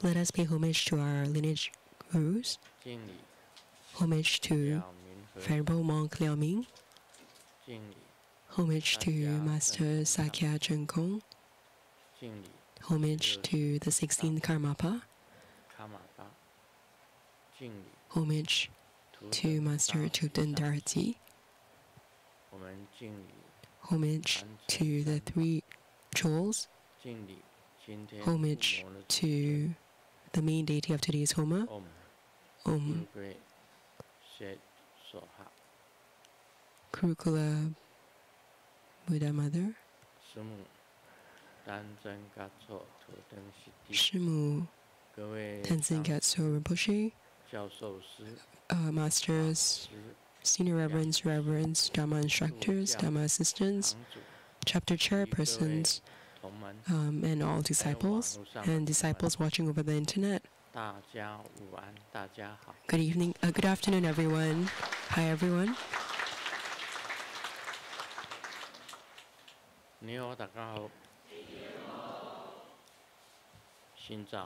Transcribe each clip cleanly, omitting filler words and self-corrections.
Let us pay homage to our lineage gurus. Homage to Venerable Monk Liao Ming. Homage to Master Sakya Cheng-Kong. Homage to the 16th Karmapa. Homage to Master Tutan Darati. Homage to the three jewels. Homage to the main deity of today's Homa. Om Kurukula Buddha Mother. Shimu Tenzin Gyatso Rinpoche. Masters, Senior Reverends, Dharma Instructors, Dharma Assistants, Chapter Chairpersons, and all disciples, and disciples watching over the internet. Good evening, good afternoon, everyone. Hi, everyone.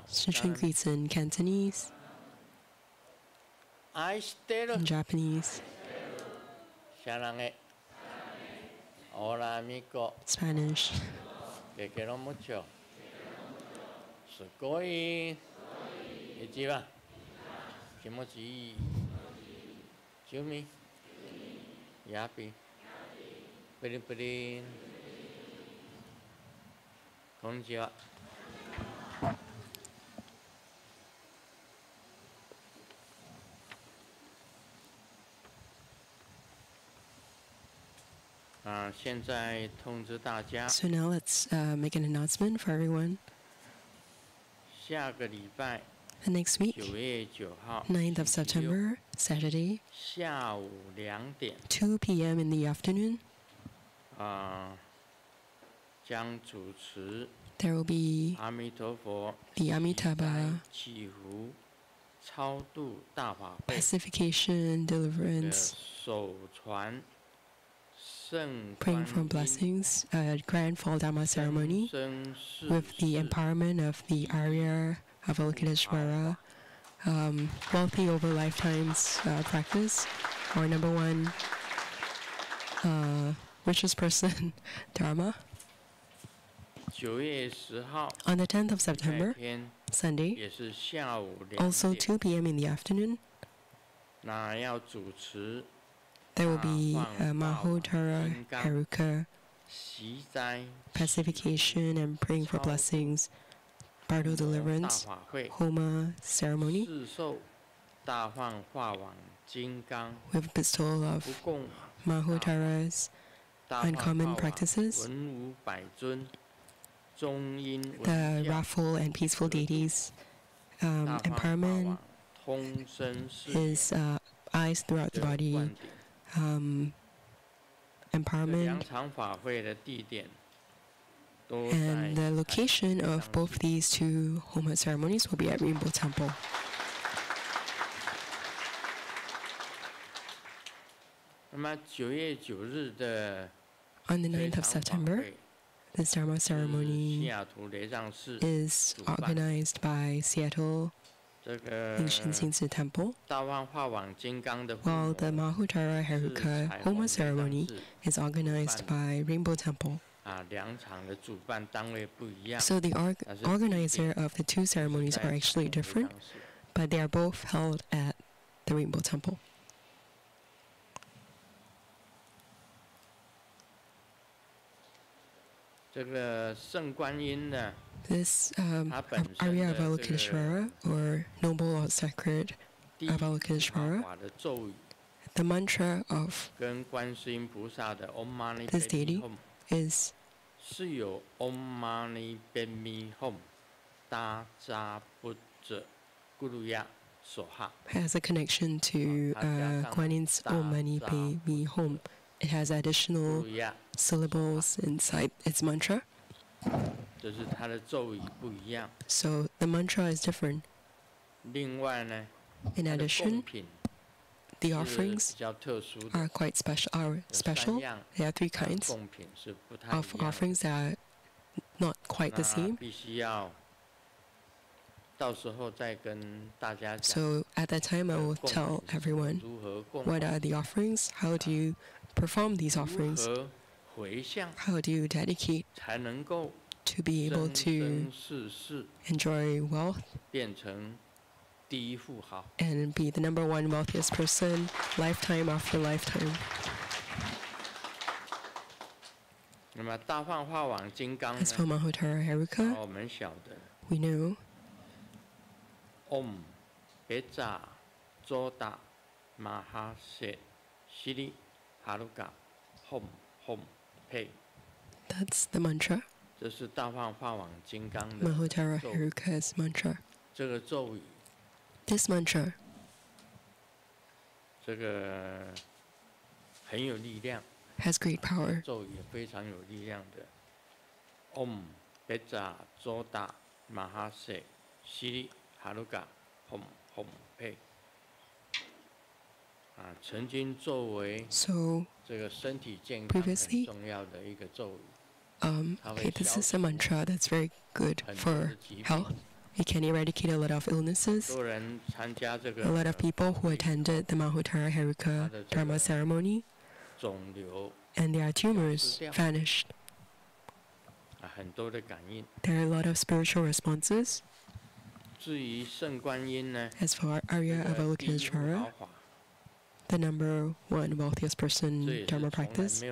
Sichuan greets in Cantonese, in Japanese, Spanish. So now let's make an announcement for everyone. The next week, 9th of September, Saturday, 2 p.m. in the afternoon, there will be the Amitabha pacification, deliverance, praying for blessings, grand fall Dharma ceremony with the empowerment of the Arya Avalokiteshvara, wealthy over lifetimes practice, our number one richest person, Dharma. On the 10th of September, Sunday, also 2 p.m. in the afternoon, there will be Mahotara Haruka pacification and praying for blessings, Bardo deliverance, Homa ceremony, with bestowal of Mahotara's uncommon practices, the wrathful and peaceful deities, empowerment, his eyes throughout the body, empowerment, and the location of both these two Homa ceremonies will be at Rainbow Temple. On the 9th of September, this Dharma ceremony is organized by Seattle Lingshin Xingzi Temple, while the Mahotara Haruka Homa ceremony is organized by Rainbow Temple. So the organizer of the two ceremonies are actually different, but they are both held at the Rainbow Temple. This Arya Avalokiteshvara, or Noble or Sacred Avalokiteshvara, the mantra of this deity is has a connection to Guan Yin's Om Mani Padme Hum. It has additional syllables inside its mantra. So the mantra is different. In addition, the offerings are quite special. There are three kinds of offerings that are not quite the same. So at that time, I will tell everyone what are the offerings, how do you perform these offerings, how do you dedicate to be able to enjoy wealth and be the #1 wealthiest person lifetime after lifetime. As for Mahottara Haruka, we know Om Beja Zoda Mahase Shiri Haruka Hom Hom Pei. That's the mantra. 这是大放法王金刚的 Mahottara Haruka's mantra. 这个咒语 This mantra 这个很有力量 has great power. 咒语也非常有力量的 Om Beja Zoda Mahase Shiri Haruka Hom Hom Pei 曾经作为 So 这个身体健康很重要的一个咒语 okay, this is a mantra that's very good for health. It can eradicate a lot of illnesses. A lot of people who attended the Mahottara Haruka Dharma ceremony, and their tumors vanished. There are a lot of spiritual responses. As for Arya Avalokiteshvara, the #1 wealthiest person Dharma practice,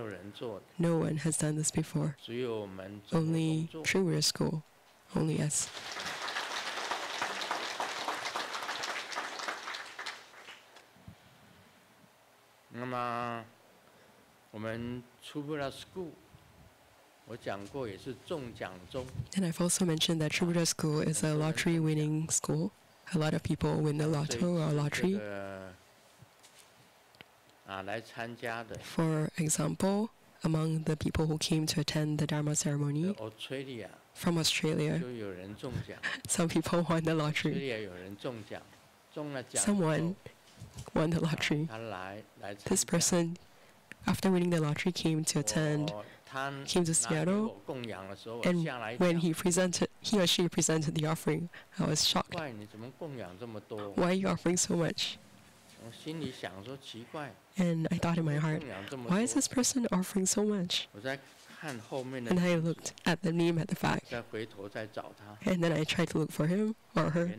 no one has done this before. Only True Buddhist School, only us. And I've also mentioned that True Buddhist School is a lottery-winning school. A lot of people win the lotto or lottery. For example, among the people who came to attend the Dharma ceremony from Australia, some people won the lottery. Someone won the lottery. This person, after winning the lottery, came to Seattle, and when he or she presented the offering, I was shocked. Why are you offering so much? And I thought in my heart, why is this person offering so much? And I looked at the name at the back, and then I tried to look for him or her,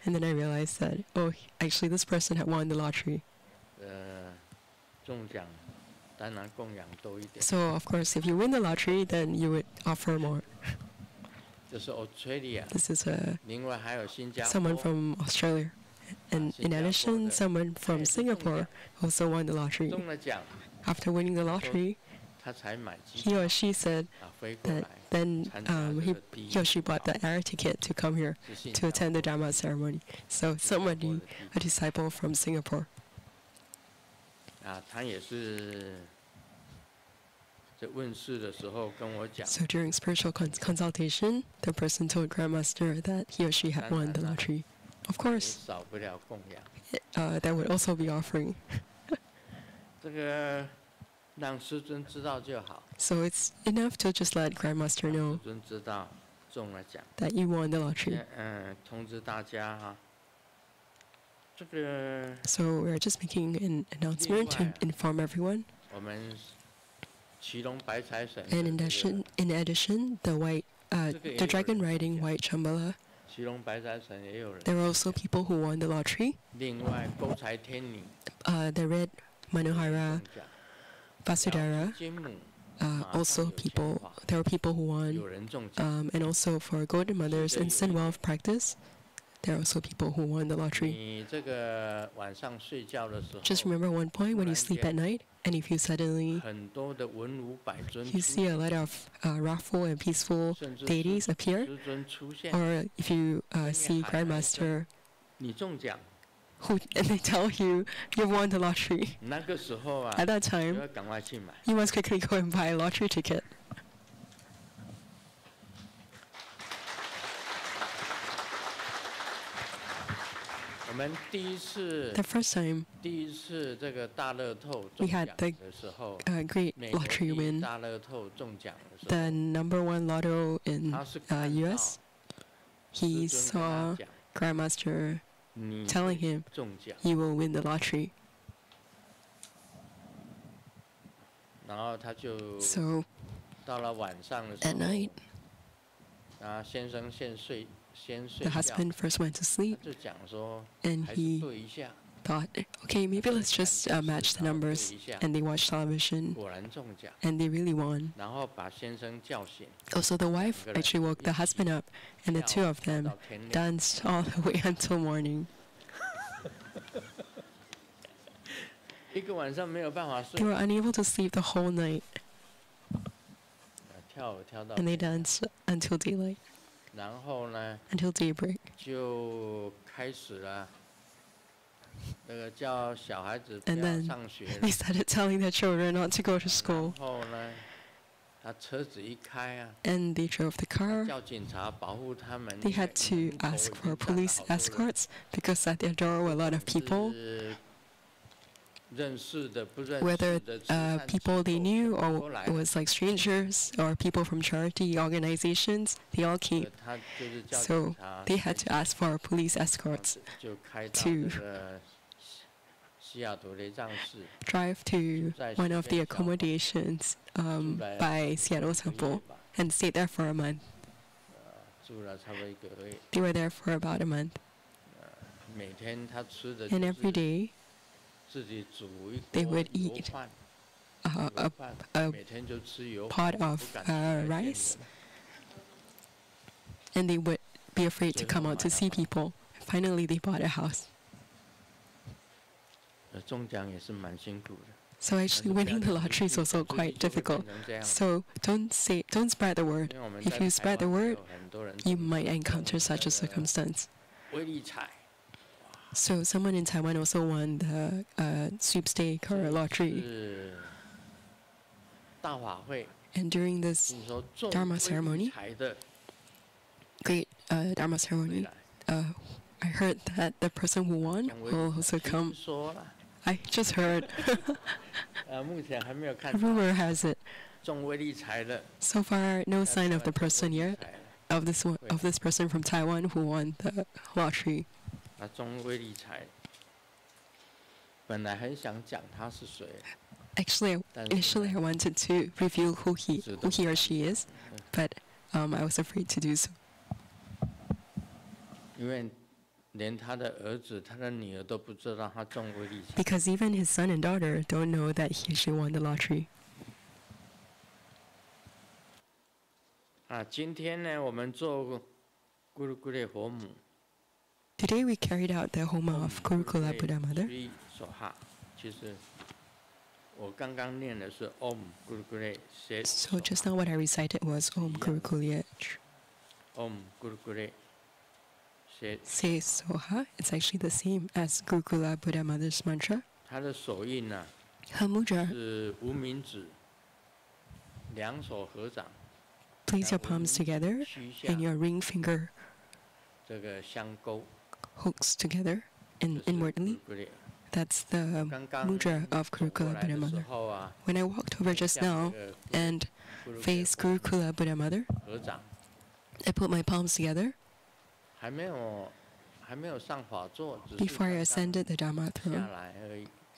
and then I realized that, oh, actually this person had won the lottery. So of course, if you win the lottery, then you would offer more. This is someone from Australia. And in addition, someone from Singapore also won the lottery. After winning the lottery, he or she said that then he or she bought the air ticket to come here to attend the Dharma ceremony. So somebody, a disciple from Singapore. So during spiritual consultation, the person told Grandmaster that he or she had won the lottery. Of course, there would also be offering. So it's enough to just let Grandmaster know that you won the lottery. So we're just making an announcement to inform everyone. And in addition, the dragon riding white Shambhala, there are also people who won the lottery. The red Manohara Vasudhara, also there were people who won. And also for Golden Mother's Instant Wealth Practice, there are also people who won the lottery. Just remember one point: when you sleep at night, and if you suddenly you see a lot of wrathful and peaceful deities appear, or if you see Grandmaster and they tell you you won the lottery, at that time you must quickly go and buy a lottery ticket. The first time we had the great lottery win, the #1 lotto in US, he saw Grandmaster telling him, "You will win the lottery." So at night, the husband first went to sleep, and he thought, okay, maybe let's just match the numbers. And they watched television, and they really won. Also, the wife actually woke the husband up, and the two of them danced all the way until morning. They were unable to sleep the whole night, and they danced until daylight, until daybreak. And then they started telling their children not to go to school. And they drove the car. They had to ask for police escorts because at their door were a lot of people. Whether people they knew or it was like strangers or people from charity organizations, they all came. So they had to ask for police escorts to drive to one of the accommodations by Seattle Temple and stayed there for a month. They were there for about a month. And every day, they would eat a pot of rice, and they would be afraid to come out to see people. Finally, they bought a house. So actually, winning the lottery is also quite difficult. So don't spread the word. If you spread the word, you might encounter such a circumstance. So someone in Taiwan also won the sweepstake or lottery. And during this Dharma ceremony, great Dharma ceremony, I heard that the person who won will also come. I just heard. Rumor has it. So far, no sign of the person yet, of this person from Taiwan who won the lottery. Actually, initially I wanted to reveal who he or she is, but I was afraid to do so. Because even his son and daughter don't know that he or she won the lottery. Today we carried out the Homa of Gurukula Buddha Mother. So just now what I recited was Om Gurukule Se Soha. It's actually the same as Gurukula Buddha Mother's mantra. Her mudra. Place your palms together and your ring finger hooks together and inwardly. That's the mudra of Gurukula Buddha Mother. When I walked over just now and faced Gurukula Buddha Mother, I put my palms together. Before I ascended the Dharma throne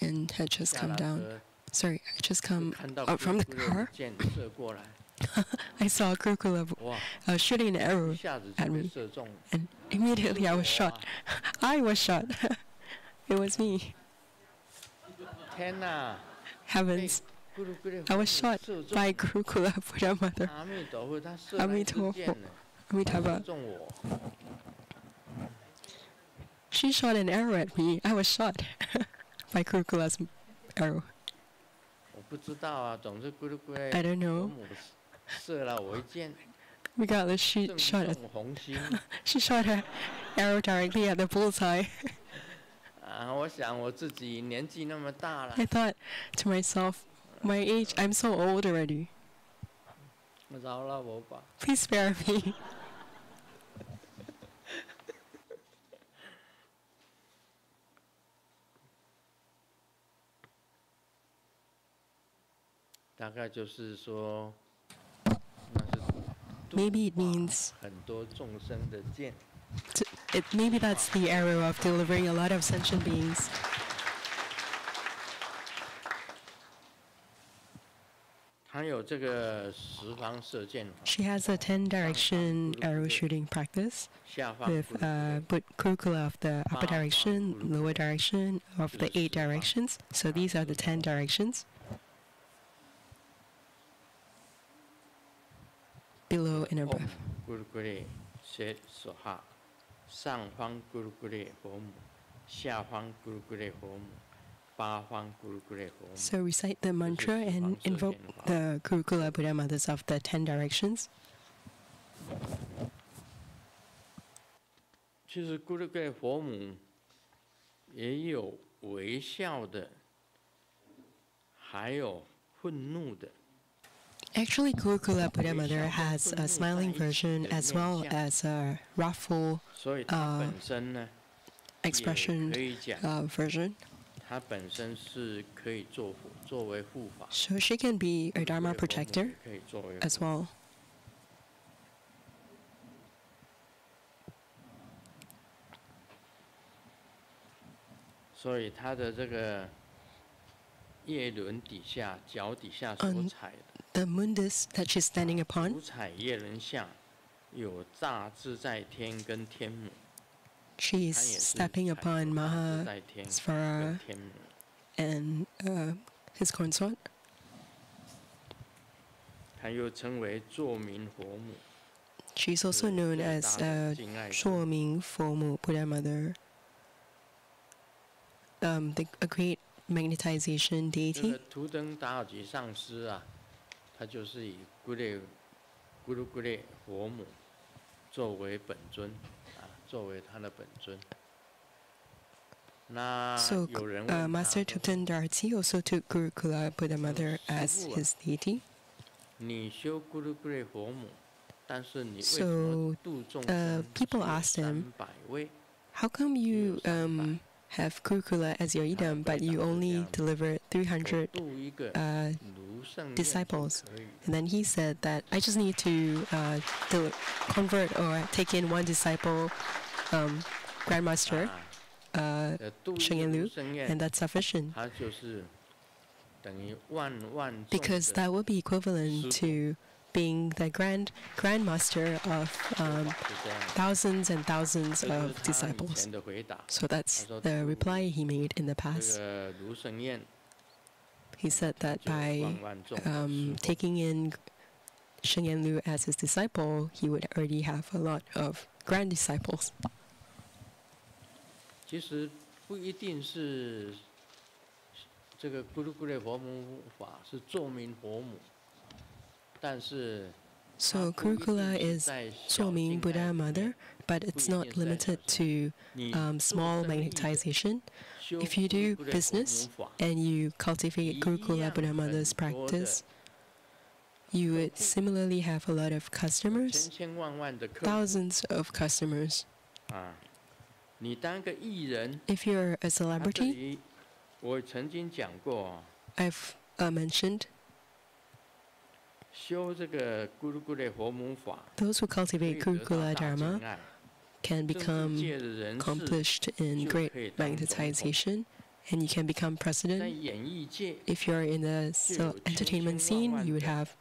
and had just come down. Sorry, I just come out from the car. I saw Gurukula shooting an arrow at me, and immediately I was shot. I was shot. It was me. Heavens. I was shot by Gurukula Buddha Mother. Amitabha. She shot an arrow at me. I was shot by Gurukula's arrow. I don't know. Regardless, she shot her arrow directly at the bullseye. I thought to myself, my age, I'm so old already. Please spare me. Maybe it means Maybe that's the arrow of delivering a lot of sentient beings. She has a 10-direction arrow shooting practice with curricula of the upper direction, lower direction, of the 8 directions. So these are the 10 directions. Below and above. So recite the mantra and invoke the curricula Buddha mothers of the 10 directions. 其实古鲁格雷佛母也有微笑的，还有愤怒的。 Actually, Curricula Buddha Mother has a smiling version as well as a wrathful expression version. So she can be a Dharma protector as well. So 她的这个叶轮底下、脚底下所踩的。 The mundus that she's standing upon. She's stepping upon Mahasvara and his consort. She's also known as Shuoming Fomu Buddha Mother, a great magnetization deity. 他就是以古鲁格雷佛母作为本尊，作为他的本尊。那有人问他 Master Tutan Darti also took Curricula Buddha Mother as his deity. 你修古鲁格雷佛母，但是你为什么度众生 people asked him, 300位 how come you have Curricula as your idam, but you only deliver 300 disciples? And then he said that I just need to convert or take in one disciple, Grandmaster Sheng Lu, and that's sufficient. Because that would be equivalent to being the grandmaster of thousands and thousands of disciples. So that's the reply he made in the past. He said that by taking in Sheng Lu as his disciple, he would already have a lot of grand disciples. 其实不一定是这个古鲁格雷佛母法是作名佛母。 So Curricula is Shuoming Buddha Mother, but it's not limited to small magnetization. If you do business and you cultivate Curricula Buddha Mother's practice, you would similarly have a lot of customers, thousands of customers. If you're a celebrity, I've mentioned, those who cultivate Curricula Dharma can become accomplished in great magnetization, and you can become president. If you're in the entertainment scene, you would have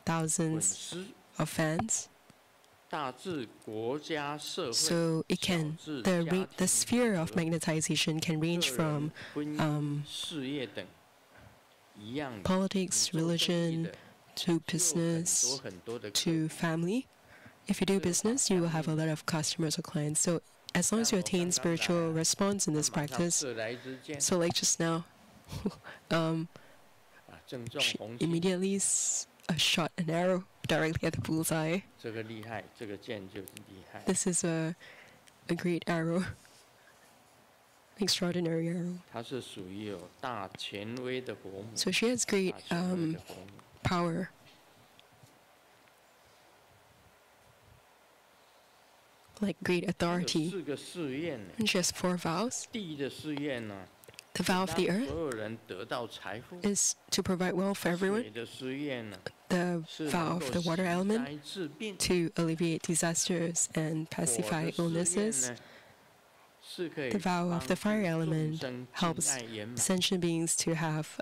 thousands of fans. So it can the sphere of magnetization can range from politics, religion, to business, to family. If you do business, you will have a lot of customers or clients. So as long as you attain spiritual response in this practice, so like just now, she immediately shot an arrow directly at the bullseye. This is a great arrow. Extraordinary arrow. So she has great power. Like great authority. And she has 4 vows. The vow of the earth is to provide wealth for everyone. the vow of the water element to alleviate disasters and pacify illnesses. The vow of the fire element helps sentient beings to have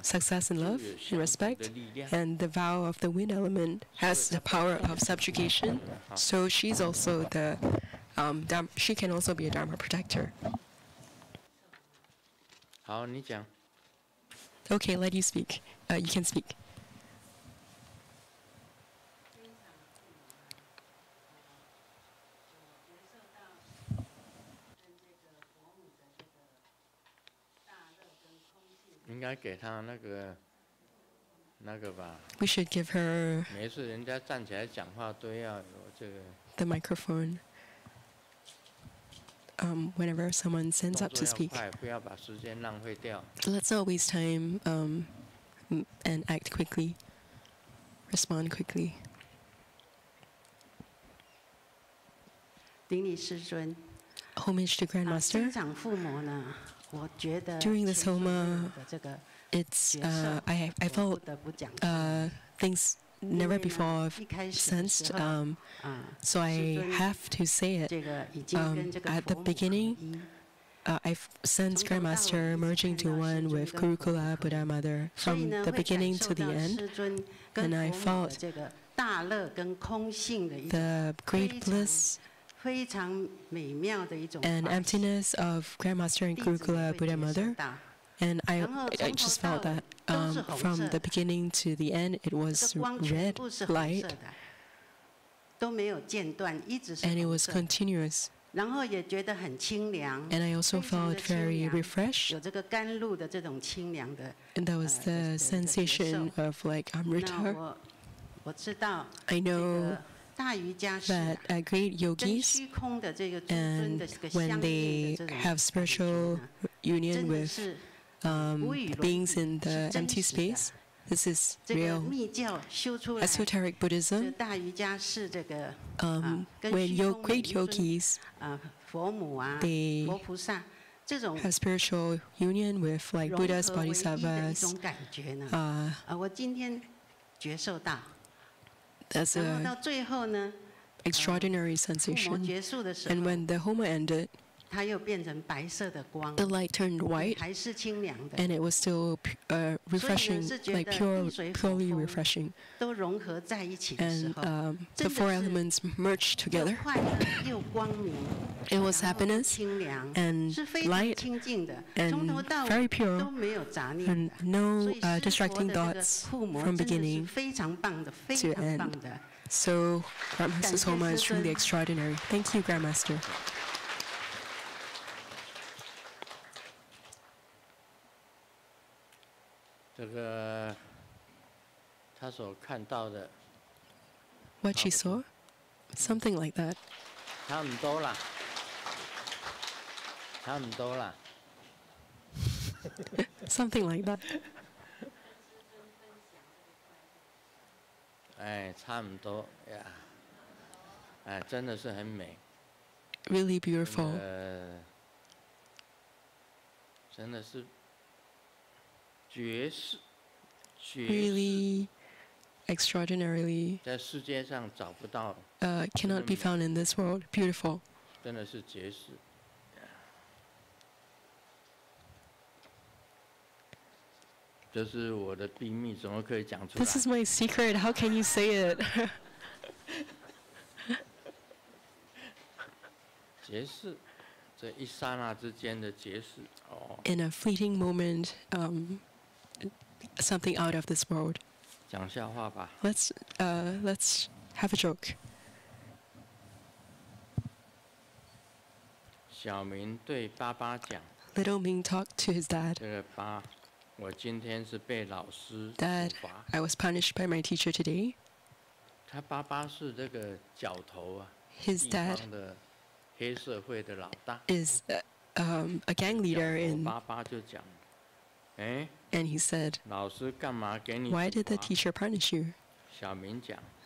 success in love and respect, and the vow of the wind element has the power of subjugation. So she's also the she can also be a Dharma protector. Okay, let you speak. You can speak. We should give her the microphone whenever someone sends up to speak. Let's not waste time and act quickly, respond quickly. Homage to Grandmaster. During this Homa, it's I felt things never before I've sensed, so I have to say it. At the beginning, I've sensed Grandmaster merging to one with Gurukula Buddha Mother from the beginning to the end, and I felt the great bliss and emptiness of Grandmaster and Gurukula Buddha Mother. And I just felt that from the beginning to the end, it was red light, and it was continuous. And I also felt very refreshed, and that was the sensation of like Amrita. I know that great yogis, and when they have spiritual union with beings in the empty space, this is real esoteric Buddhism. When great yogis, they have spiritual union with like Buddhas, Bodhisattvas. That's an extraordinary sensation. And when the Homa ended, the light turned white, and it was still refreshing, like purely refreshing. And the four elements merged together. It was happiness and light and very pure, and no distracting thoughts from beginning to end. So Grandmaster's Homa is truly extraordinary. Thank you, Grandmaster. What she saw? Something like that. Something like that. Really beautiful. Really extraordinarily cannot be found in this world. Beautiful. This is my secret. How can you say it? In a fleeting moment, something out of this world. Let's have a joke. Little Ming talked to his dad. Dad, I was punished by my teacher today. His dad is a gang leader in. And he said, why did the teacher punish you?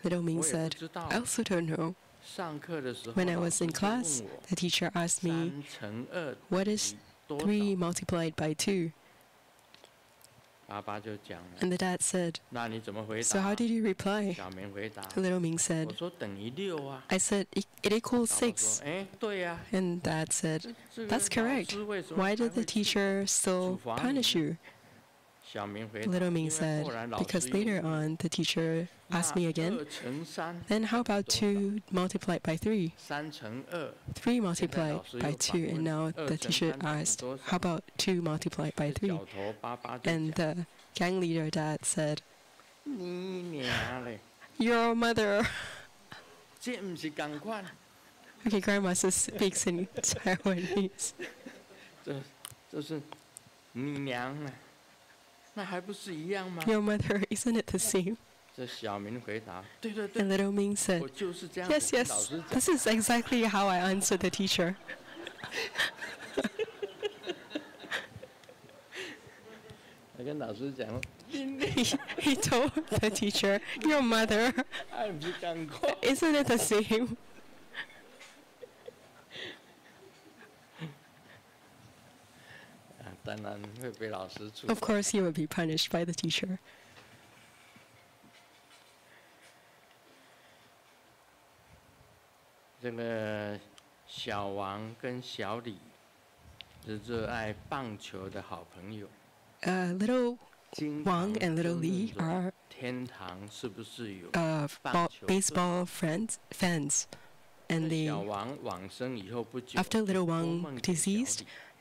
Little Ming said, I also don't know. When I was in class, the teacher asked me, what is 3 multiplied by 2? And the dad said, 那你怎么回 so 答 how did you reply? 小明回答 Little Ming 我 said, 说等于6啊 I said, it equals 爸爸说 6. 哎对呀 And dad said, 这个 that's 老 correct. 师为什么 Why 还 did 会 the teacher still 处罚你 punish 呢 you? 小明回答 Little 因 Ming 为 said, 后来老 because 师 later 又问 on the teacher 那 asked me again, 2乘3 then how about 多少 2 multiplied by 3? 3乘2 3 multiplied 老师又 by 2, 反问 and now 2 the 乘 teacher 3等于 asked, 多少 how about 2 multiplied by 3? 小头爸爸就 And 讲 the gang leader dad said, 你娘嘞 your mother. 这不是同款 Okay, grandmaster speaks in Taiwanese. 这是你娘啊那还不是一样吗 Your mother, isn't it the same? 这小明回答对对 And 对 little Ming said, 我就是这样 yes, 子跟老 yes, 师讲 this is exactly how I answered the teacher. 我跟老师讲 He told the teacher, your mother, 还不是同款 isn't it the same? 当然会被老师处 Of 罚 course, he would be punished by the teacher. 这个小王跟小李是热爱棒球的好朋友 Little 经 Wang 常 and little 争 Li 论着 are 天堂是不是有 baseball fans. And 小 they, 王往生以后不久 after little 托 Wang 梦给小 deceased,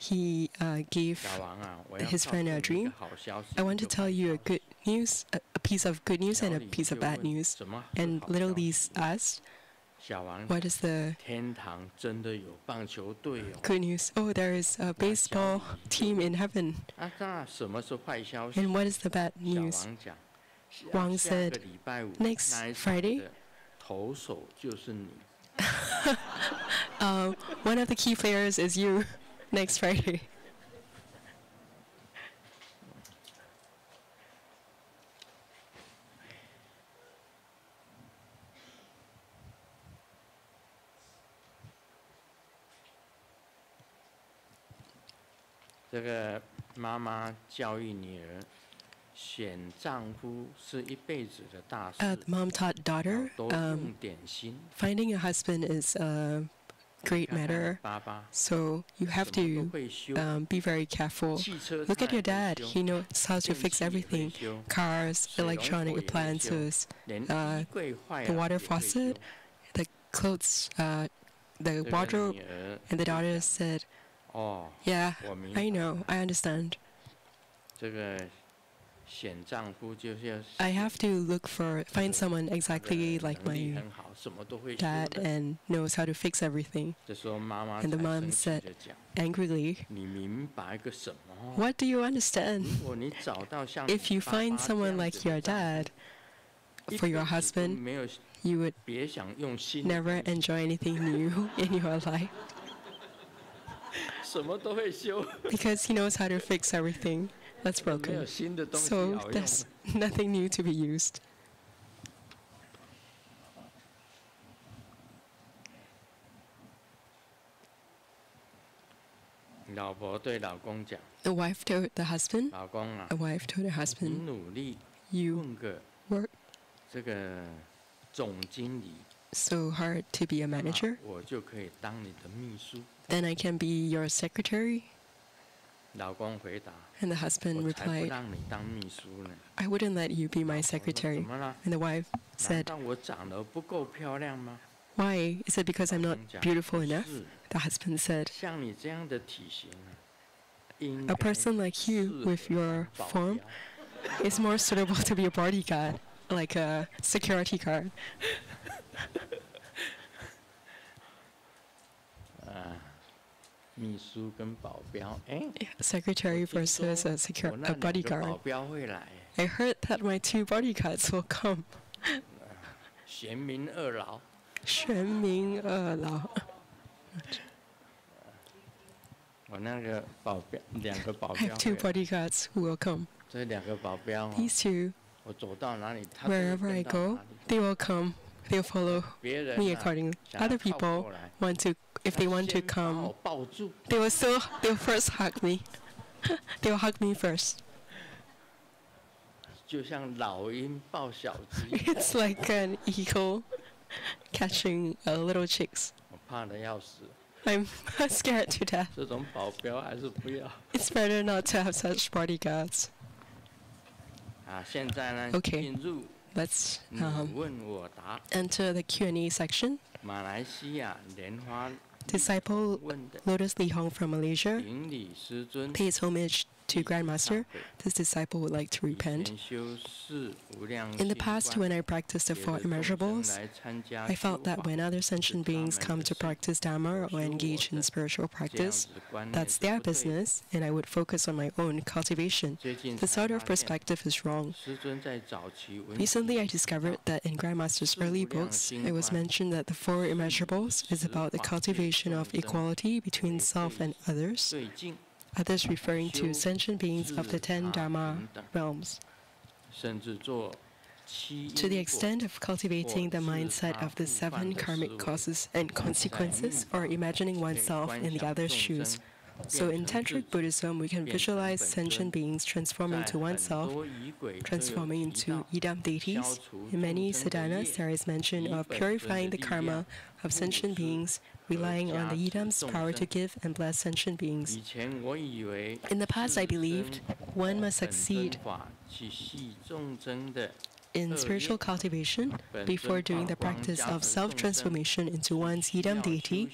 李 he gave 小王啊我要 his 告 friend 诉 a 你一 dream. 个好消息 I want to 一个 tell 坏 you 消 a 息 good news, a piece of good news 小 and a 李 piece 就 of bad 问 news. 什么是 And 好 little 消 Li 息 asked, 小王 what is the 天堂真的有棒球队哦 good news? Oh, there is a baseball team in heaven. 那什么是坏消息 And what is the bad 小 news? 王讲 Wang 下个 said, 礼拜五 next 那一场 Friday 的投手就是你 one of the key players is you next Friday. 这个妈妈教育女儿，选丈夫是一辈子的大事， The mom taught 要 daughter, 多用点心。 finding a husband is a great 看看 matter. 爸爸 So you have 什么都 to 会修， be very careful. 汽车 Look 他 at 也 your 会 dad. 修 He knows how to 电 fix 器也会 everything. 修 Cars, 水龙头 electronic 也会修 appliances, 连 uh, 衣柜坏 the 了 water 也会修 faucet, the clothes, the 这个 wardrobe. 女儿 And the 就 daughter 讲 said, 哦， yeah, 我明 I 白 know, I understand. 这个选丈夫就是要 I have to look find someone 这 exactly 个 like 能力 my 很好，什么都会修 dad 的。 and knows how to fix everything. 这时候妈妈 And the 才 mom 生气 said 的讲 angrily, 你明白个什么？ what do you understand? 如果你找到像 If you 爸爸 find 这 someone 样 like 子的 your 丈夫 dad 一 for your 辈子都 husband, 没有 you would 别想用新的 never 东西 enjoy anything new in your life 什么都会修， because he knows how to fix everything that's 没有 broken. 新的东西 So 好用。 there's nothing new to be used. 老婆对老公讲 A wife told the husband, 老公啊 a，wife told her 你 husband, 努力 you 混个 work 这个总经理， so hard to be a 那么 manager, 我就可以当你的秘书。 then I can be your secretary. 老公回答 And the husband 我才不 replied, 让你当秘书呢。 I wouldn't let you be my 老婆说 secretary. 怎么了？ And the wife 难 said, 道我长得不够漂亮吗？ why? Is it because I'm not 老公讲 beautiful 不 enough? 是 The husband said, 像你这样的体型啊，应 a 该 person like you 适 with 合 your 当保 form 镖 is more suitable to be a bodyguard, like a security guard. 啊，秘书跟保镖，哎， Secretary 我听说 versus a 我那 a 两个保 bodyguard. 镖会来， I heard that my 2 bodyguards will come. 贤明二老。全民二老。我那个保镖，两个保 I 镖 have 2会来， bodyguards who will come. 这两个保镖啊， These 2, 我走到哪里，他都会 wherever I 跟到 go, 哪里。 they will come. They'll follow 别人 me 啊 accordingly. 想要 Other 靠 people 过来， want to, if they 要 want to 先把 come, 我抱住， they'll first hug me. They'll hug me first. It's like an eagle catching little chicks. I'm scared to death. It's better not to have such bodyguards. Okay, let's enter the Q&A section. Disciple Lotus Li Hong from Malaysia pays homage to Grandmaster. This disciple would like to repent. In the past, when I practiced the four immeasurables, I felt that when other sentient beings come to practice Dharma or engage in spiritual practice, that's their business, and I would focus on my own cultivation. This sort of perspective is wrong. Recently, I discovered that in Grandmaster's early books, it was mentioned that the four immeasurables is about the cultivation of equality between self and others referring to sentient beings of the 10 Dharma realms. To the extent of cultivating the mindset of the 7 karmic causes and consequences, or imagining oneself in the other's shoes. So in Tantric Buddhism, we can visualize sentient beings transforming into oneself, transforming into idam deities. In many sadhanas, there is mention of purifying the karma of sentient beings, relying on the idam's power to give and bless sentient beings. In the past, I believed one must succeed in spiritual cultivation before doing the practice of self-transformation into one's idam deity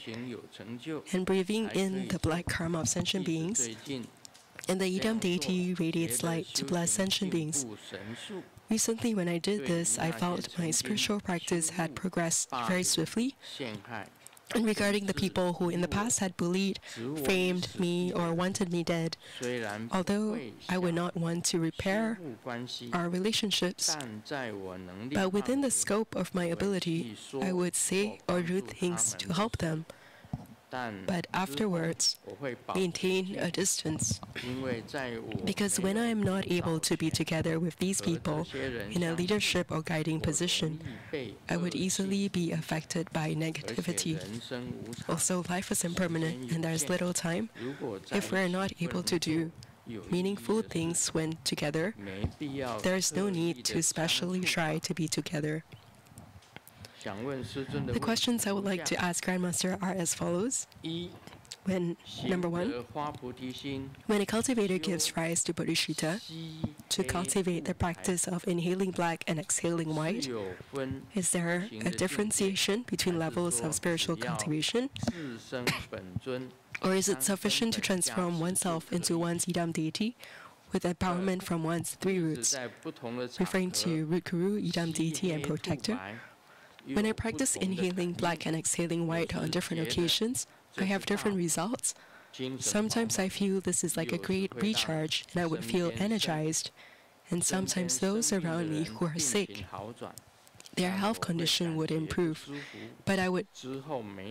and breathing in the black karma of sentient beings, and the idam deity radiates light to bless sentient beings. Recently, when I did this, I felt my spiritual practice had progressed very swiftly. And regarding the people who in the past had bullied, framed me, or wanted me dead, although I would not want to repair our relationships, but within the scope of my ability, I would say or do things to help them. But afterwards, maintain a distance. Because when I am not able to be together with these people in a leadership or guiding position, I would easily be affected by negativity. Also, life is impermanent and there is little time. If we are not able to do meaningful things when together, there is no need to specially try to be together. The questions I would like to ask Grandmaster are as follows. Number 1, when a cultivator gives rise to bodhicitta, to cultivate the practice of inhaling black and exhaling white, is there a differentiation between levels of spiritual cultivation? Or is it sufficient to transform oneself into one's idam deity with empowerment from one's 3 roots, referring to root guru, idam deity, and protector? When I practice inhaling black and exhaling white on different occasions, I have different results. Sometimes I feel this is like a great recharge and I would feel energized. And sometimes those around me who are sick, their health condition would improve, but I would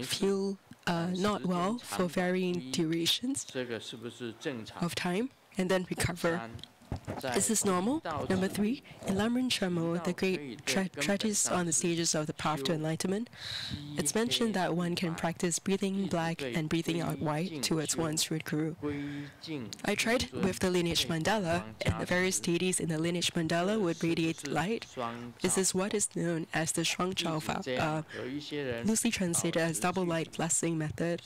feel not well for varying durations of time and then recover. Is this normal? Number 3, in Lamrim Charmo, the great treatise on the stages of the path to enlightenment, it's mentioned that one can practice breathing black and breathing out white towards one's root guru. I tried with the lineage mandala, and the various deities in the lineage mandala would radiate light. This is what is known as the Shuang Chao, loosely translated as double light blessing method.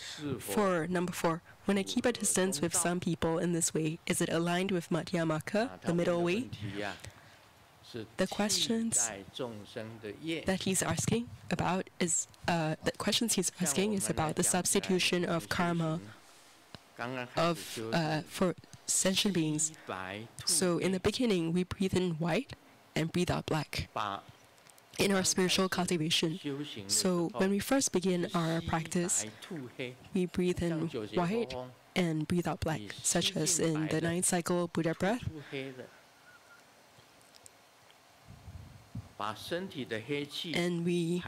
Number 4, when I keep a distance with some people in this way, is it aligned with Madhyamaka, the middle way? The questions that he's asking about is about the substitution of karma for sentient beings. So in the beginning, we breathe in white and breathe out black in our spiritual cultivation. So when we first begin our practice, we breathe in white and breathe out black, such as in the 9th cycle Buddha breath. And we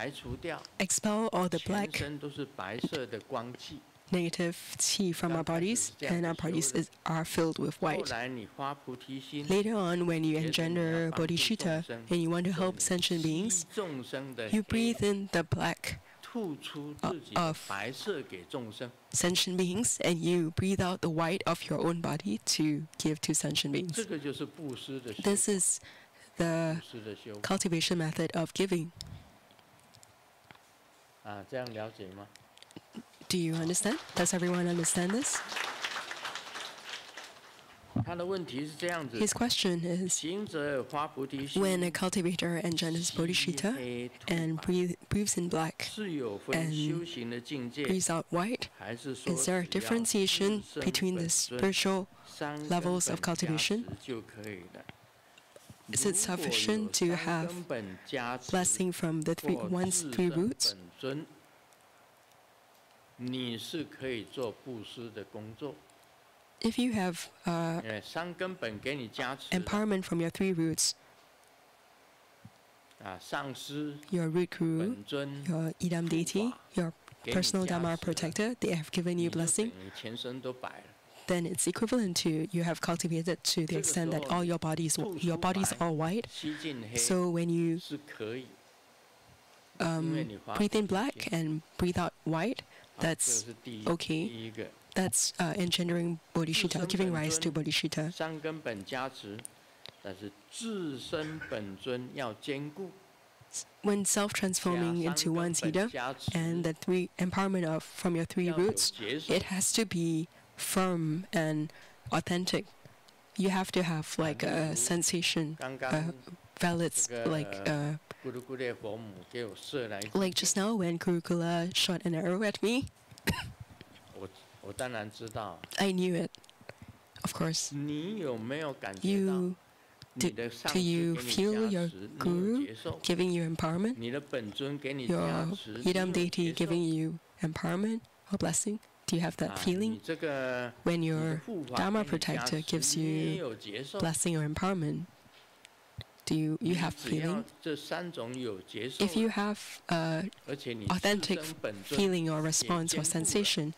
expel all the black negative qi from our bodies, and our bodies are filled with white. Later on, when you engender bodhicitta and you want to help sentient beings, you breathe in the black of sentient beings and you breathe out the white of your own body to give to sentient beings. This is the 布施的修。 cultivation method of giving. 这样了解吗？ Do you understand? Does everyone understand this? 他的问题是这样子： His question is, 行者发菩提心， when a cultivator engenders bodhicitta and breathes in black 是有分修行的境界， breathes out white, 还是说 is there a 只要 differentiation 自身 between the 本尊 spiritual 三根 levels of 本加 cultivation? 持就可以了？ Is it 如果有 sufficient to 三 have 根本加持 blessing from the 或 one's 自 three 身 roots? 本尊，你是可以做布施的工作。 If you have 三根本给你加持了， empowerment from your three roots, 上师 your root guru, 本尊 your idam deity, your 给你 personal 加 dharma 持了， protector, they have given 你 you 就等 blessing, 于全身都摆了。 then it's equivalent to you have cultivated to the extent that all your bodies are white. 吸进黑 So when you 是可以，因为你发 breathe in 菩提 black 心 and breathe out white, 这 that's 是第 okay. 一个。 that's engendering bodhicitta, giving rise to bodhicitta. 三根本加持，但是自身本尊要坚固。 When self-transforming into one's idam and the three empowerment of from your three 要有 roots, 结受 it has to be firm and authentic. You have to have like a sensation, 刚刚 valid, 这 like 个咕噜咕噜佛母给我射来， like just now when Kurukula shot an arrow at me, 我当然知道。 I knew it. Of course. 你有没有感觉到 You 你的上 do 师 you 给你 feel 加 your 持，你有 guru 接受？ giving you empowerment? 你的本尊给你 Your 加持，你 idam 有 deity 接受？ giving you empowerment or blessing? Do you have that 你 feeling? 这个 When 你的 your 护法 Dharma 给你加 protector 持 gives 你也 you 有接受。 blessing or empowerment, do you 你 have 只要 feeling? 这三种有接受 If you 了， have 而且你 authentic 自身本尊 feeling or response or 坚固了， sensation,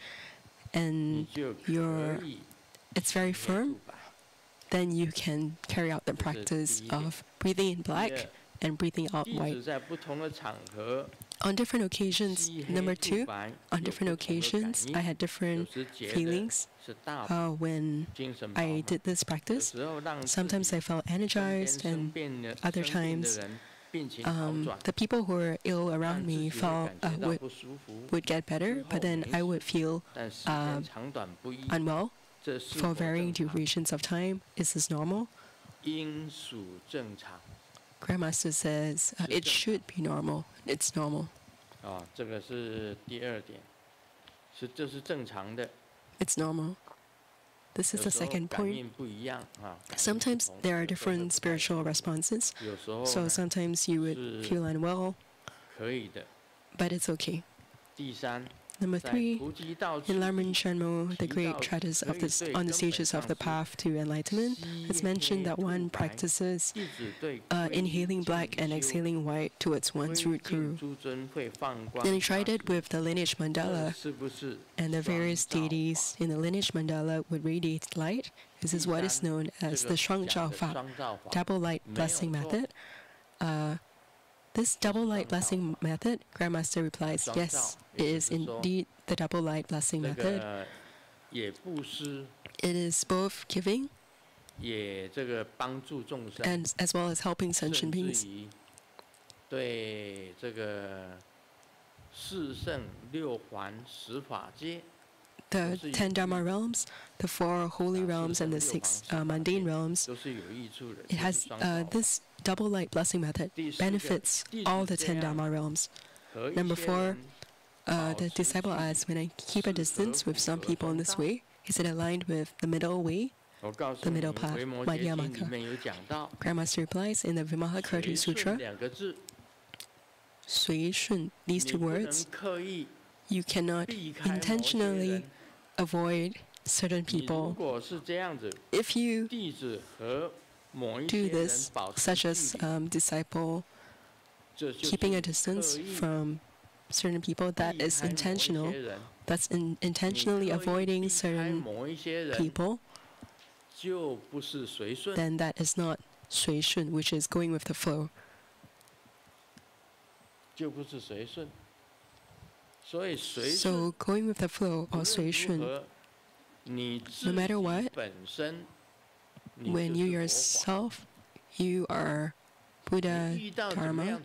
你 and 就 your 可以 it's very 灭 firm, 度白。 then you can carry out the 这是 practice 第一点。 of breathing in 第 black 二， and breathing out 弟 white. 子在不同的场合， On different occasions, 漆黑 number 兔 two, 白 on 有 different 不同的 occasions, 感 I 应 had different 有时觉得 feelings 是大 when 精神饱 I 满， did this 有 practice. 时候让自 Sometimes 己 I felt 身边 energized, 生 and 病的 other 生病的 times 人病情好转， the people who were ill 让 around 自 me 己会 felt 感觉到 would 不舒服， would get better, 之 but 后 then 没 I 事 would feel 但时间长短不一， unwell 这是 for 否 varying 正常？ durations of time. Is this normal? 应属正常。 Grandmaster says it should be normal. It's normal. 这个是第二点，这是正常的。 It's normal. This 有 is the 时候 second 感 point. 应不一样啊，感应不 Sometimes 同 there are 有时候会 different 不太 spiritual 一样 responses. 有时候 So 呢 sometimes you would 是 feel unwell, 可以的。 but it's okay. 第三， Number 在 three, 菩提道次 in Larman 第 Shanmo, the 提 great 到 treatise 可 of 以 this 对 on the 根本 stages of 上 the 师 path to enlightenment, 吸 it's mentioned 黑 that 兔 one 白 practices 弟子对皈 inhaling 敬 black and 修 exhaling white towards one's 皈 root 敬 guru. 诸尊会放光 Then he 发 tried it 誓 with the lineage 这 mandala, 是不是 and the 双 various 照法 deities in the lineage mandala would radiate light. This is what is 第三 known 这 as 个 the Shuang 讲 Zhao 的 Fa, 双照法 double light 没有 blessing 错 method. This double light 双照 blessing method, Grandmaster replies, 双 yes, 照 it 也 is 就是说 indeed the double light blessing 这 method. 个也布施， It is both giving 也这个帮助众生， and as well as helping 甚 sentient 至 beings. 于对这个四圣六环十法界 The 10 Dharma realms, the 4 holy realms, and the 6 mundane realms. 都是有益处的。 It 这 has 是双照法 this double light blessing method 第四个 benefits 弟 all 子 the 这 10 样 Dharma realms. 和一 Number 些 4, 人 the disciple asks, when I keep a distance with some people in this way, is it aligned with the middle way? 我告诉 the 你， middle path, 维摩诘经里 Madhyamaka. 面有讲到， Grandmaster replies in the 随 Vimalakirti 顺 Sutra, 两个字， Sui Shun, these 你 two 不能 words, 刻意 you cannot 避开某些 intentionally 人。 avoid certain 你如 people. 果是这样子， If you 弟子和某一 do 些人 this, 保持 such 距 as 离， disciple 这就是 keeping a 刻 distance 意 from certain people, that 避 is 开某一些 intentional. 人 That's 你 intentionally 刻意 avoiding 避开 certain 某一些人， people, 就不是随顺， then that is not Sui Shun, which is going with the flow. 就不是随顺。所以随 So 顺 going with the flow 无 or 论 Sui 如 Shun, 何，你自 no matter 己 what, 本身，你 when 就 you 是佛法。 yourself, you are Buddha, Dharma,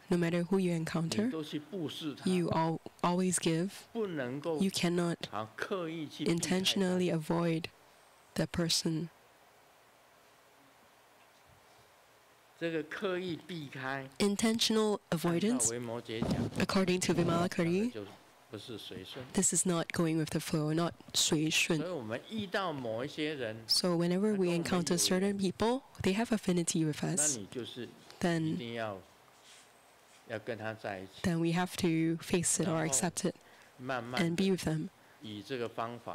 no matter who you encounter, you always give. You cannot intentionally avoid the person. Intentional avoidance, according to Vimalakirti, this is not going with the flow, not 随顺. So whenever we encounter certain people, they have affinity with us, then we have to face it or accept it and be with them.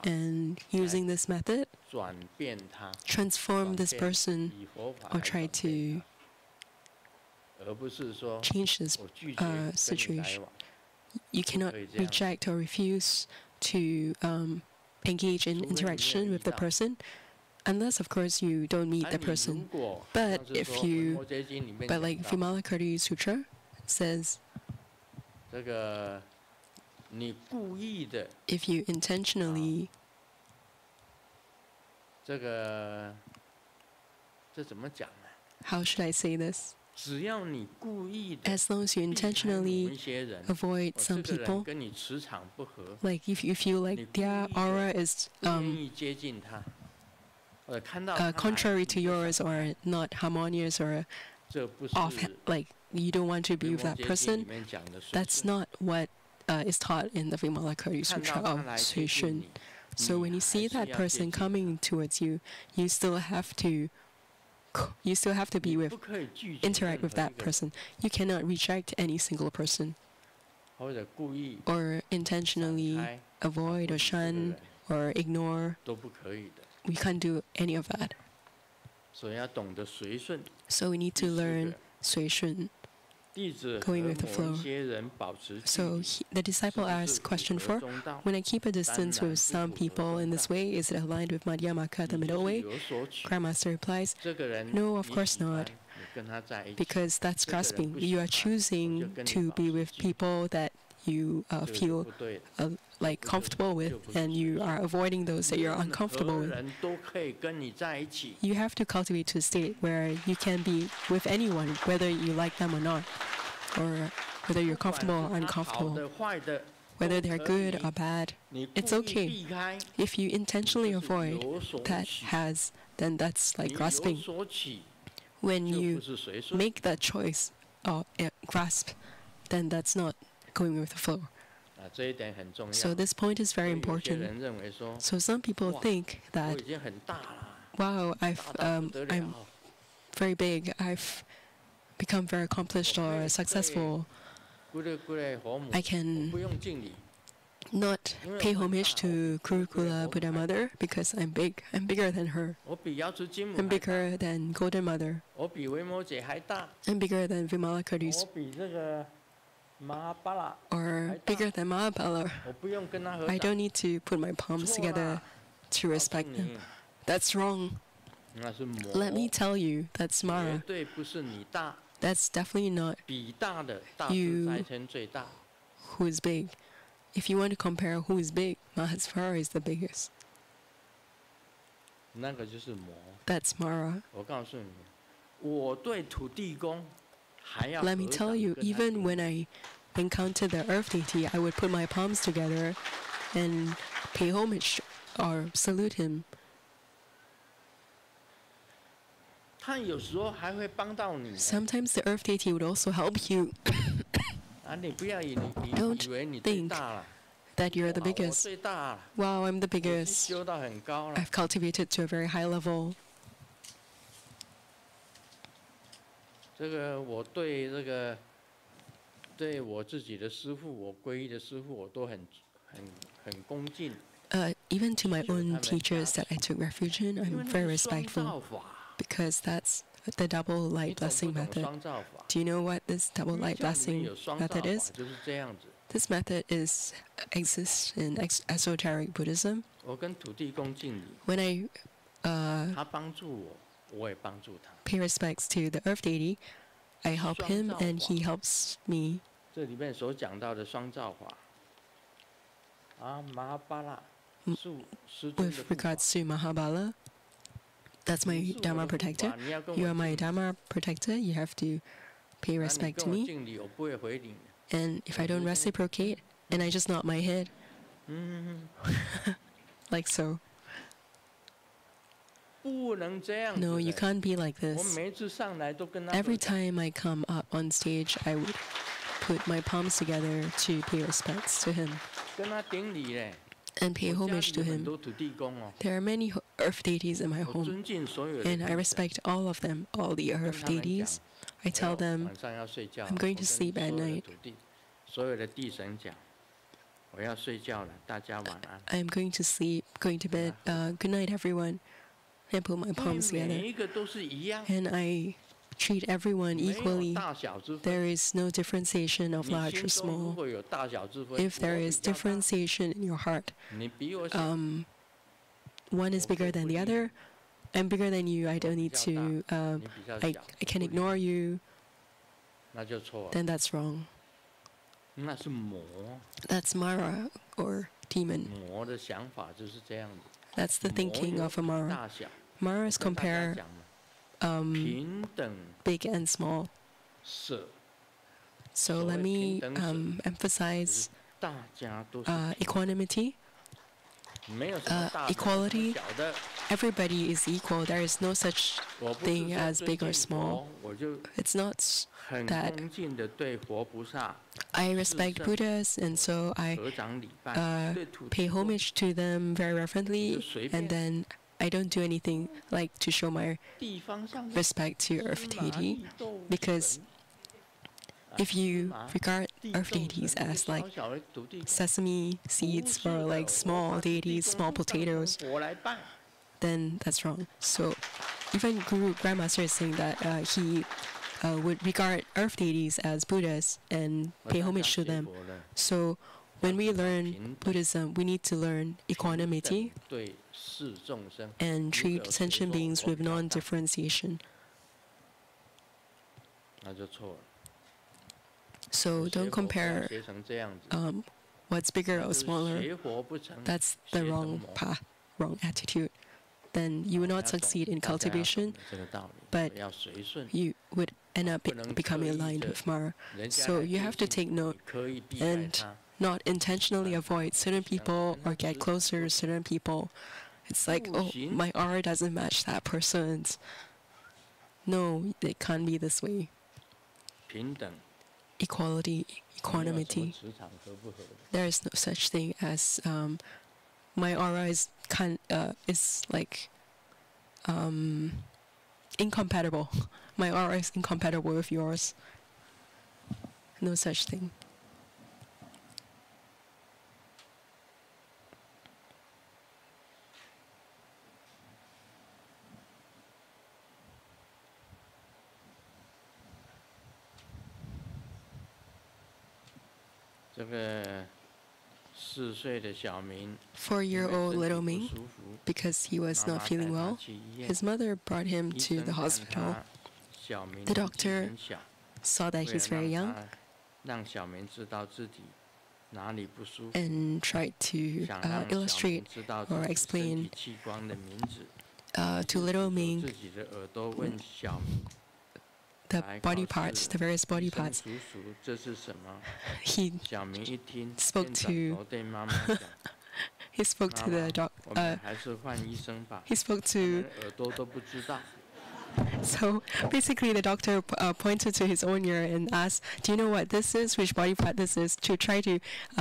And using this method, transform this person or try to change this situation. You cannot reject or refuse to engage in interaction with the person, unless, of course, you don't meet the person. But like Vimalakirti Sutra says, if you intentionally how should I say this? As long as you intentionally avoid some people, like if you feel like their aura is contrary to yours or not harmonious or off, like you don't want to be with that person, that's not what is taught in the Vimalakirti Sutra of 随顺. So when you see that person coming towards you, you still have to interact with that person. You cannot reject any single person or intentionally avoid or shun or ignore. We can't do any of that. So we need to learn 随顺, going with the flow. So the disciple asks, question 4, when I keep a distance with some people in this way, is it aligned with Madhyamaka, the middle way? Grandmaster replies, no, of course not, because that's grasping. You are choosing to be with people that you feel like comfortable with, and you are avoiding those that you're uncomfortable with. You have to cultivate to a state where you can be with anyone, whether you like them or not, or whether you're comfortable or uncomfortable, whether they're good or bad. It's okay. If you intentionally avoid then that's like grasping. When you make that choice or grasp, then that's not going with the flow. So this point is very important. So some people think that, wow, I'm very big, I've become very accomplished or successful, I can not pay homage to Kurukula Buddha Mother because I'm big. I'm bigger than her. I'm bigger than Golden Mother. I'm bigger than Vimalakirti's, or bigger than Mahabala. I don't need to put my palms together to respect them. That's wrong. Let me tell you, that's Mara. That's definitely not you who is big. If you want to compare who is big, Mahasvara is the biggest. That's Mara. Let me tell you, even when I encountered the earth deity, I would put my palms together and pay homage or salute him. Sometimes the earth deity would also help you. Don't think that you're the biggest. Wow, I'm the biggest. I've cultivated to a very high level. Even to my own teachers that I took refuge in, I'm very respectful, because that's the double light blessing method. Do you know what this double light blessing method is? This method exists in esoteric Buddhism. When I pay respects to the earth deity, I help him and he helps me. With regards to Mahabala, That's my Dharma protector. You are my Dharma protector. You have to pay respect to me. And if I don't reciprocate, and I just nod my head, like so. No, you can't be like this. Every time I come up on stage, I would put my palms together to pay respects to him and pay homage to him. There are many earth deities in my home, and I respect all of them, all the earth deities. I tell them, I'm going to sleep at night. I'm going to sleep, going to bed. Good night, everyone. I put my palms together. And I treat everyone equally. There is no differentiation of large or small. If there is differentiation in your heart, one is bigger than the other. I'm bigger than you. I don't need to, I can ignore you. Then that's wrong. That's Mara or demon. That's the thinking of a Mara. Maras compare big and small. So let me emphasize equanimity. Equality. Everybody is equal. There is no such thing as big or small. It's not that I respect Buddhas, and so I pay homage to them very reverently, and then I don't do anything like to show my respect to earth deity, because if you regard earth deities as like sesame seeds or like small deities, small potatoes, then that's wrong. So even Guru Grandmaster is saying that he would regard earth deities as Buddhas and pay homage to them. So when we learn Buddhism, we need to learn equanimity and treat sentient beings with non-differentiation. So don't compare what's bigger or smaller. That's the wrong path, wrong attitude. Then you will not succeed in cultivation, but you would end up becoming aligned with Mara. So you have to take note and not intentionally avoid certain people or get closer to certain people. It's like, oh, my aura doesn't match that person's. No, it can't be this way. Equality, equanimity. There is no such thing as my aura is like incompatible. My aura is incompatible with yours. No such thing. Four-year-old little Ming, because he was not feeling well, his mother brought him to the hospital. The doctor saw that he's very young and tried to illustrate or explain to little Ming the body parts, the various body parts. He spoke to he spoke to the doctor. He spoke to. So basically, the doctor pointed to his own ear and asked, "Do you know what this is? Which body part this is?" To try to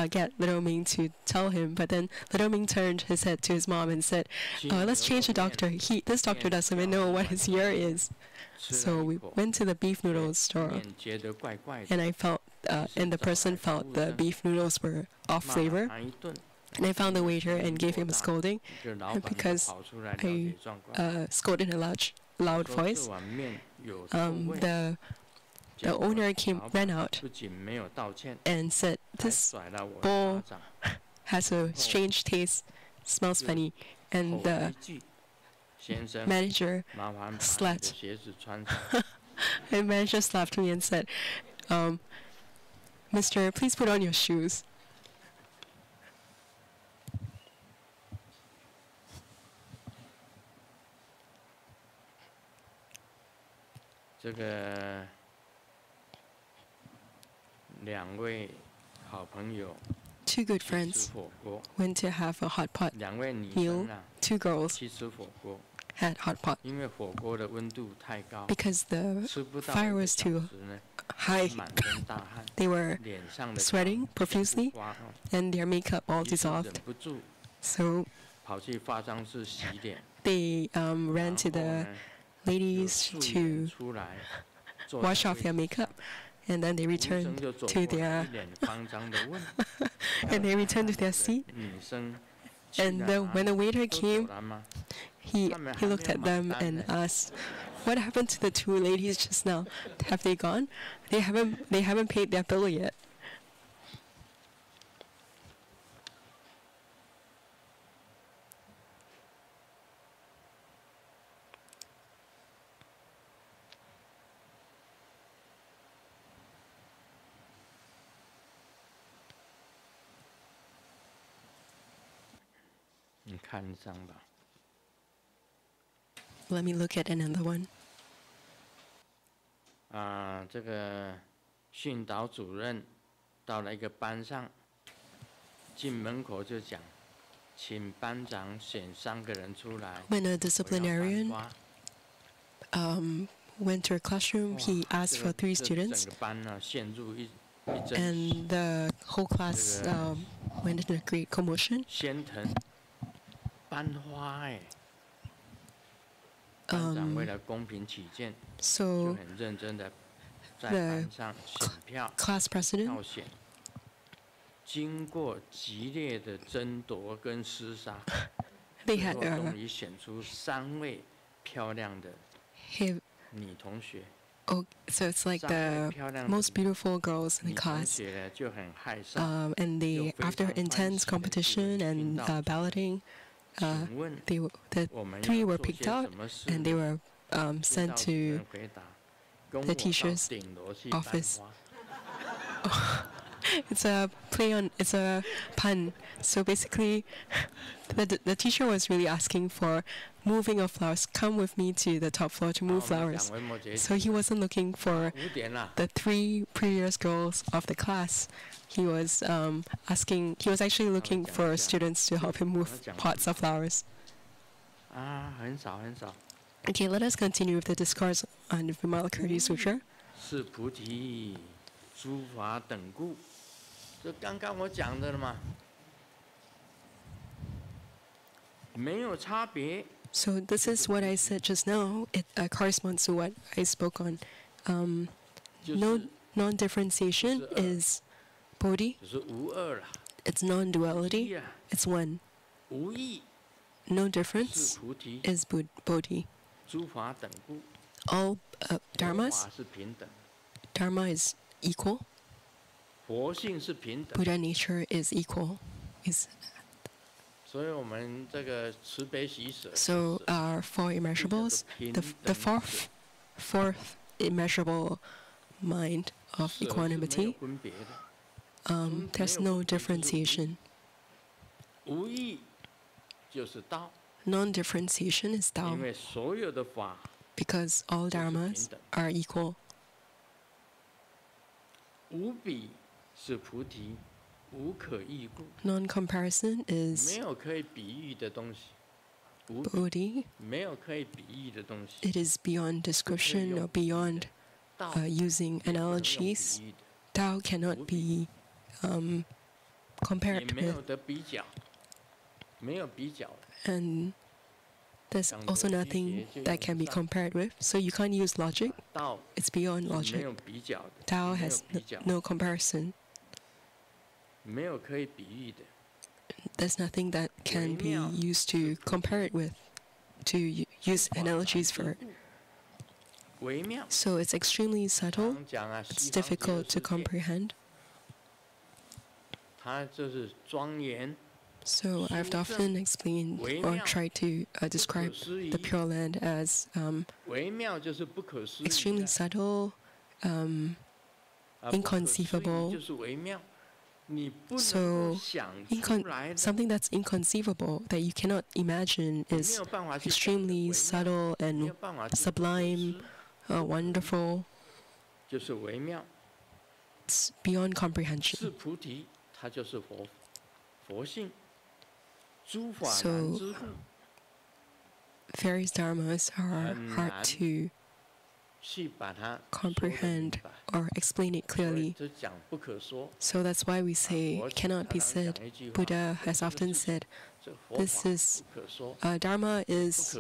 get little Ming to tell him. But then little Ming turned his head to his mom and said, "Let's change the doctor. This doctor doesn't even know what his ear is." So we went to the beef noodles store, and I felt, and the person felt the beef noodles were off flavor. And I found the waiter and gave him a scolding, and because I scolded in a loud voice, the owner ran out and said, "This bowl has a strange taste, smells funny," and the manager slapped. The manager slapped me and said, "Mister, please put on your shoes." 这个2位好朋友 Two good 去吃 friends 火锅， went to have a hot pot 2位女 meal. 生啊 Two girls 去吃火锅， had hot pot 因为火锅的温度太高， because the 吃不到 fire 1个 was 小 too 时呢， high. 满身大汗， They were 脸上的 sweating 妆全 profusely 部花哦 and their makeup all 于是忍 dissolved. 不住 So 跑去化妆室洗脸， they 然 ran 后 to the 呢，有 ladies 素颜 to 出来，坐 wash 在 off 位 their 置上 makeup, and then they 服务生 returned 就走 to 过来， their 一脸慌张的问 and they returned to their seat. 女生去 And 哪 when the waiter 都走 came, 了吗？ he 他们还没 looked 有 at 买 them 单 and 呢。 asked, "What happened to the two ladies just now? Have they gone? They haven't paid their bill yet." 你看一张吧。 Let me look at another one. 这个训导主任到了一个班上，进门口就讲，请班长选3个人出来。 When a 我要 disciplinarian 班花 went to a classroom, he 哇 asked 这 for 个 3 这 students, 整个班呢陷入一阵 and the whole class went into a great commotion. 喧腾。班花哎，班长为了公平起见，就 So 很认真的在 the 班上选票 class president 票选。经过激烈的争夺跟厮杀， they 最 had 后 a 终于选出3位漂亮的 he, 女同学。 oh, so it's like 3位 the 漂亮的 most beautiful girls in 女 the 同 class. 学呢就很害臊。 And they, after intense competition and balloting, 请问 the 我们 3要 were 做 picked 些 out 什么事 and they 呢？ were 辅 sent 导主任 to 回答：跟我 the 到 teacher's 顶楼去搬 office 花。 It's a it's a pun. So basically, the teacher was really asking for moving of flowers. Come with me to the top floor to 好 move 我们 flowers. 讲维摩诘 So he wasn't looking for 5点啦。 the 3 previous girls of the class. He was he was actually looking for students to help him move pots of flowers. 很少很少。 Okay, let us continue with the discourse on the Vimalakirti Sutra. 是菩提，诸法等故。这刚刚我讲的了嘛，没有差别。 So this is what I said just now. It corresponds to what I spoke on. 就 No 是 non-differentiation is bodhi. 就是无二啦， It's 一 non-duality. 啊， It's one. 无异 No 是 difference 菩提， is bodhi. 诸法等故。 All 佛 dharmas, 法是平等， dharma is equal. 佛性是平等， Buddha nature is equal. Is 所以我们这个慈悲喜舍， so our 4 immeasurables. The fourth immeasurable mind of 舍是没有 equanimity. 分别的， There's no differentiation. 无异就是道， Non-differentiation is 因 Tao 为所有的法 because all 都是 dharmas 平等。 are equal. 无比是菩提，无可异故， Non-comparison 没 is 有可以比喻的东西，无比 bodhi. 没有可以比喻的东西。 It is beyond description or beyond 道 using 也不能用 analogies. 比喻的， Tao cannot be 也 compared 没有 with, 得比较，没有比较的。 and there's also nothing that can be compared with. So you can't use logic. 道 It's beyond 是没 logic. 有比较的， Tao 没有 has 比较， no comparison. 没有可以比喻的。 There's nothing that can be used to compare it with, to use analogies for it. 微妙。 So it's extremely subtle. 常讲啊， It's 西方极乐 difficult 世 to 界 comprehend. 它就是庄严， So I've often explained or tried to describe the Pure Land as 微妙就是不可思议 extremely 的， subtle, 啊不可思议 inconceivable 就是微妙，你不能 So 够想出来的， something that's inconceivable that you cannot imagine 你没 is 有办法去 extremely 感觉微妙， subtle 没 and 有办法去 sublime wonderful. 就是微妙。 It's beyond comprehension. 是菩提，它就是佛性。诸法难知故。 Various dharmas are hard to comprehend or explain it clearly. So that's why we say it cannot be said. Buddha has often said, this is dharma is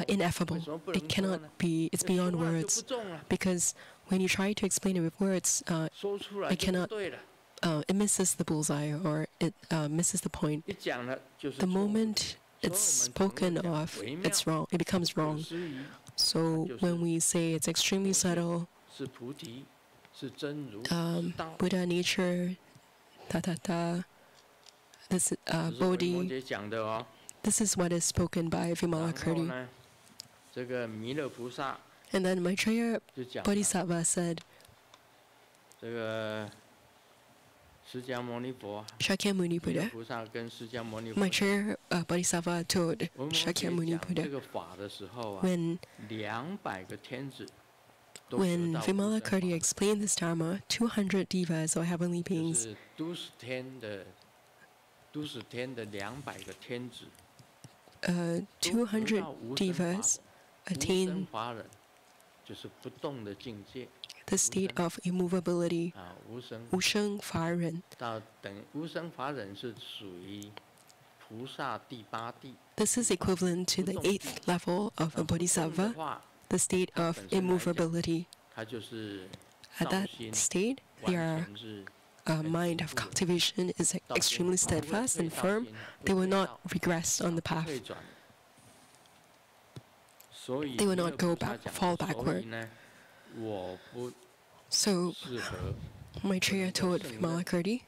ineffable. It cannot be. It's beyond words. Because when you try to explain it with words, it cannot. It misses the bullseye, or it misses the point. The moment it's spoken of, it's wrong. It becomes wrong. So when we say it's extremely subtle, Buddha nature, this Bodhi, this is what is spoken by Vimalakirti. And then Maitreya Bodhisattva said, Shakyamuni Buddha. Maitreya Bodhisattva told Shakyamuni Buddha, when Vimalakirti explained this Dharma, 200 devas or heavenly beings, 200 devas attain the state of immovability, 无生法忍. This is equivalent to the 8th level of a bodhisattva, the state of immovability. At that state, their mind of cultivation is extremely steadfast and firm. They will not regress on the path. They will not go back, fall backward. So, Maitreya told Vimalakirti,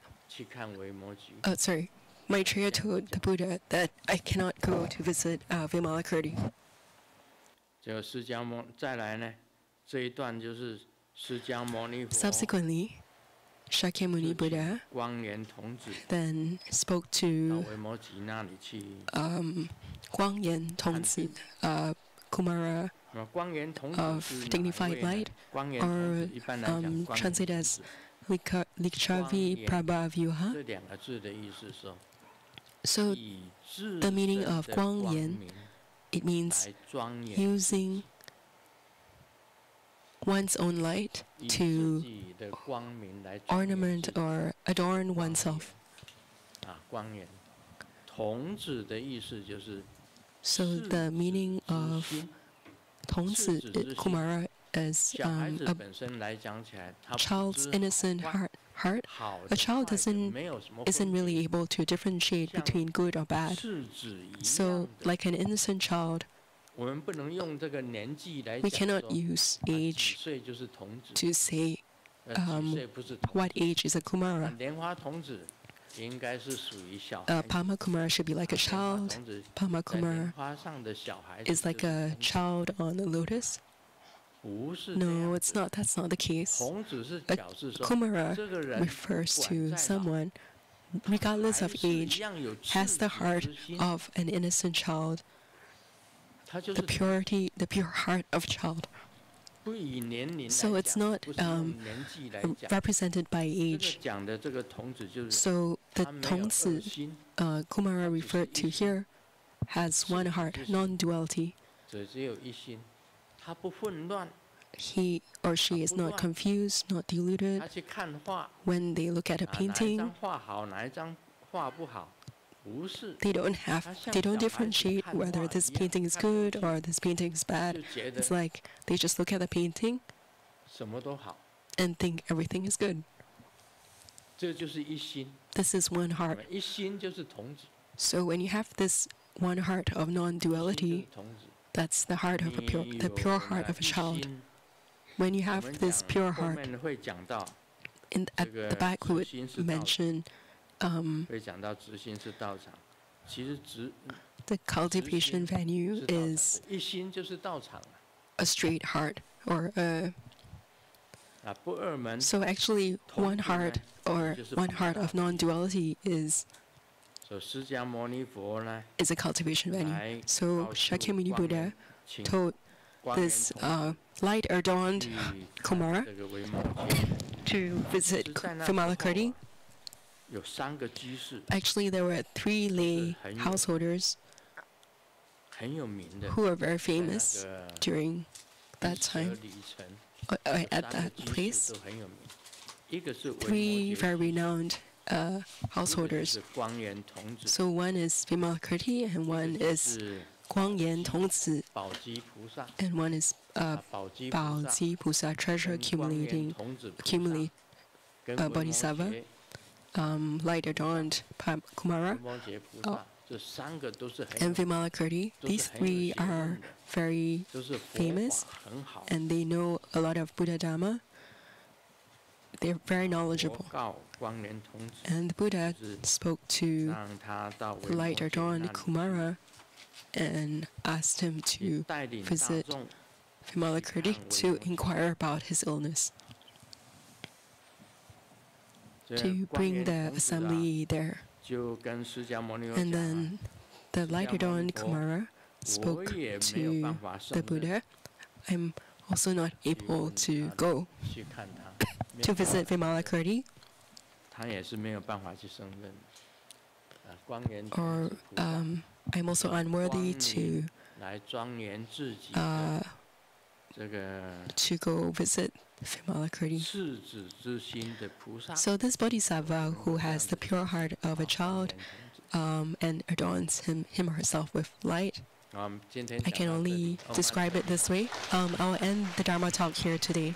Maitreya told the Buddha that I cannot go to visit Vimalakirti. Subsequently, Shakyamuni Buddha then spoke to Guangyan Tongzi, Kumara of dignified light, or translated as Likchavi Prabhavyuha. So the meaning of Guangyan, it means using one's own light to ornament or adorn oneself. So the meaning of Tongzi, Kumara, is a child's innocent heart. A child isn't really able to differentiate between good or bad. So, like an innocent child, we cannot use age to say what age is a Kumara. Pama Kumara should be like a child. Pama Kumara is like a child on a lotus. No, it's not. That's not the case. A Kumara refers to someone, regardless of age, has the heart of an innocent child, the pure heart of a child. So it's not represented by age. So the Tongzi Kumara referred to here has one heart, non-duality. He or she is not confused, not deluded. When they look at a painting, they don't differentiate whether this painting is good or this painting is bad. It's like they just look at the painting and think everything is good. This is one heart. So when you have this one heart of non-duality, that's the heart of the pure heart of a child. When you have this pure heart, at the back we would mention the cultivation venue is a straight heart, or so actually one heart or one heart of non-duality is a cultivation venue. So Shakyamuni Buddha told this light adorned Kumara to visit Vimalakirti. Actually, there were 3 lay householders who were very famous during that time, at that place. 3 very renowned householders. So one is Vimalakirti, and one is Guangyan Tongzi, and one is Baoji Pusa, treasure accumulating Bodhisattva, light adorned Kumara, and Vimalakirti. These 3 are very famous, and they know a lot of Buddha Dhamma. They're very knowledgeable. And the Buddha spoke to light adorned Kumara and asked him to visit Vimalakirti to inquire about his illness, to bring the assembly there. And then the light adorned Kumara spoke to the Buddha, I'm also not able to go to visit Vimalakirti, or I'm also unworthy to go visit Vimalakirti. So this Bodhisattva, who has the pure heart of a child and adorns him or herself with light, I can only describe it this way. I'll end the Dharma talk here today.